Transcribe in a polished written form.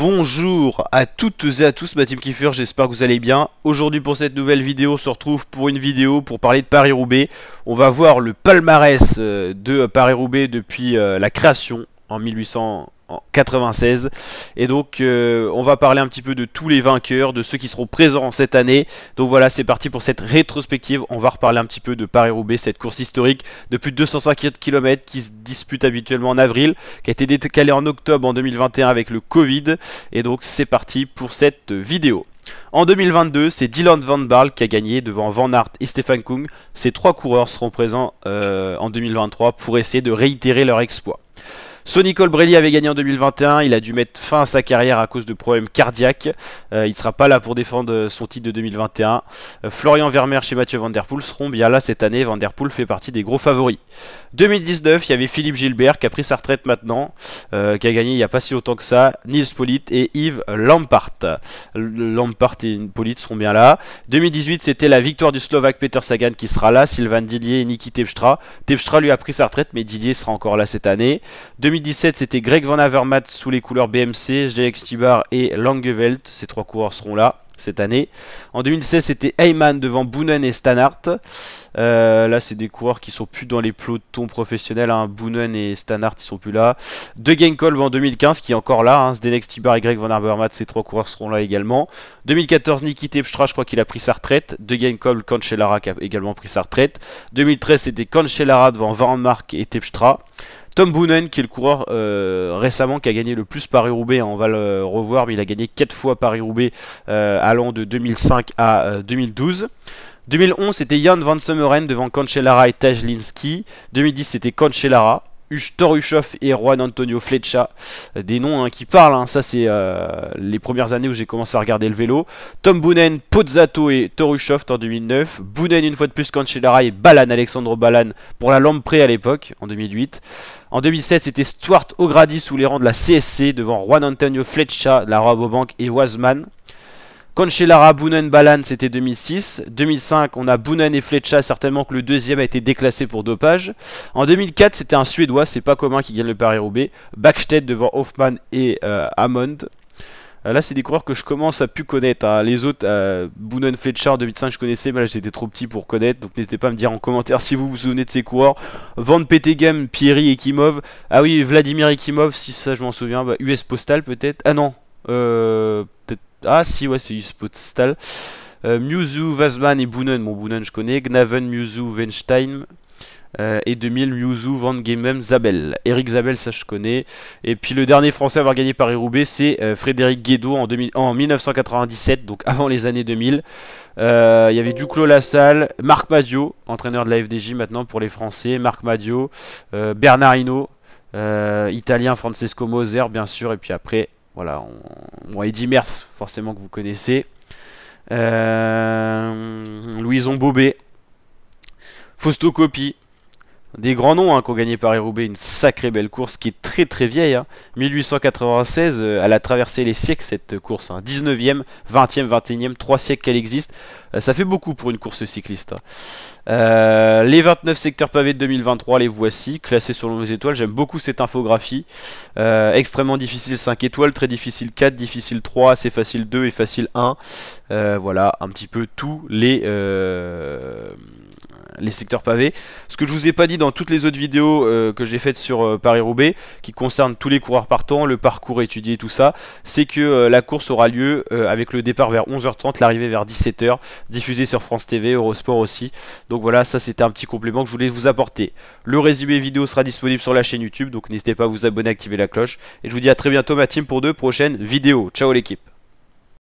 Bonjour à toutes et à tous, ma team Kiffer, j'espère que vous allez bien. Aujourd'hui pour cette nouvelle vidéo, on se retrouve pour une vidéo pour parler de Paris-Roubaix. On va voir le palmarès de Paris-Roubaix depuis la création en 1896. Et donc on va parler un petit peu de tous les vainqueurs, de ceux qui seront présents cette année. Donc voilà, c'est parti pour cette rétrospective. On va reparler un petit peu de Paris-Roubaix, cette course historique de plus de 250 km qui se dispute habituellement en avril, qui a été décalée en octobre en 2021 avec le Covid. Et donc c'est parti pour cette vidéo. En 2022, c'est Dylan Van Baarle qui a gagné devant Van Aert et Stefan Kung. Ces trois coureurs seront présents en 2023 pour essayer de réitérer leur exploit. Sonny Colbrelli avait gagné en 2021, il a dû mettre fin à sa carrière à cause de problèmes cardiaques. Il ne sera pas là pour défendre son titre de 2021. Florian Vermeer chez Mathieu Van Der Poel seront bien là cette année. Van Der Poel fait partie des gros favoris. 2019, il y avait Philippe Gilbert qui a pris sa retraite maintenant, qui a gagné il n'y a pas si longtemps que ça. Nils Politt et Yves Lampaert. Lampaert et Politt seront bien là. 2018, c'était la victoire du Slovaque Peter Sagan qui sera là. Sylvain Dillier et Niki Terpstra. Terpstra lui a pris sa retraite, mais Dillier sera encore là cette année. 2017, c'était Greg Van Avermaet sous les couleurs BMC, Jelex Tibar et Langeveld. Ces trois coureurs seront là cette année. En 2016, c'était Heyman devant Boonen et Stannard. Là, c'est des coureurs qui sont plus dans les pelotons professionnels. Hein. Boonen et Stannard, ils sont plus là. De Genkolb en 2015, qui est encore là. Hein. Zdenek Tibar et Greg Van Avermaet, ces trois coureurs seront là également. 2014, Niki Terpstra, je crois qu'il a pris sa retraite. De Genkolb, Cancellara qui a également pris sa retraite. 2013, c'était Cancellara devant Van Mark et Terpstra. Tom Boonen, qui est le coureur récemment qui a gagné le plus Paris-Roubaix, on va le revoir, mais il a gagné 4 fois Paris-Roubaix allant de 2005 à 2012. 2011, c'était Jan van Summeren devant Cancellara et Tajlinski. 2010, c'était Cancellara, Thor Hushoff et Juan Antonio Flecha, des noms qui parlent, hein. Ça c'est les premières années où j'ai commencé à regarder le vélo. Tom Boonen, Pozzato et Thor Hushoff en 2009, Boonen une fois de plus Cancellara et Balan, Alexandre Balan pour la Lampre à l'époque en 2008. En 2007, c'était Stuart O'Grady sous les rangs de la CSC devant Juan Antonio Flecha, la Rabobank et Wasman. Cancellara, Boonen, Balan, c'était 2006. 2005, on a Boonen et Flecha, certainement que le deuxième a été déclassé pour dopage. En 2004, c'était un Suédois, c'est pas commun qui gagne le Paris-Roubaix. Backstedt devant Hoffmann et Hammond. Là, c'est des coureurs que je commence à plus connaître. Hein. Les autres, Boonen, Flecha en 2005, je connaissais, mais là, j'étais trop petit pour connaître. Donc, n'hésitez pas à me dire en commentaire si vous vous souvenez de ces coureurs. Van Petegem, Pierry et Kimov. Ah oui, Vladimir Ekimov, si ça, je m'en souviens. Bah, US Postal, peut-être. Ah non, peut-être. Ah si, ouais, c'est US Postal. Musu, Wasman et Boonen. Bon, Boonen, je connais. Gnaven, Musu, Weinstein. Et 2000, Musu, Van Gemem, Zabel. Eric Zabel, ça je connais. Et puis le dernier français à avoir gagné Paris-Roubaix, c'est Frédéric Guédot en 1997, donc avant les années 2000. Il y avait Duclos Lassalle, Marc Madio, entraîneur de la FDJ maintenant pour les Français. Marc Madio, Bernard Hinault, Italien Francesco Moser, bien sûr. Et puis après, voilà, Eddy Merckx, forcément que vous connaissez. Louison Bobet, Fausto Coppi. Des grands noms qui ont gagné Paris-Roubaix, une sacrée belle course qui est très très vieille. 1896, elle a traversé les siècles cette course. 19e, 20e, 21e, 3 siècles qu'elle existe. Ça fait beaucoup pour une course cycliste. Les 29 secteurs pavés de 2023, les voici, classés selon les étoiles. J'aime beaucoup cette infographie. Extrêmement difficile 5 étoiles, très difficile 4, difficile 3, assez facile 2 et facile 1. Voilà, un petit peu tous les secteurs pavés. Ce que je vous ai pas dit dans toutes les autres vidéos que j'ai faites sur Paris-Roubaix, qui concernent tous les coureurs partants, le parcours étudié, tout ça, c'est que la course aura lieu avec le départ vers 11h30, l'arrivée vers 17h, diffusée sur France TV, Eurosport aussi. Donc voilà, ça c'était un petit complément que je voulais vous apporter. Le résumé vidéo sera disponible sur la chaîne YouTube, donc n'hésitez pas à vous abonner, activer la cloche. Et je vous dis à très bientôt ma team pour de prochaines vidéos. Ciao l'équipe.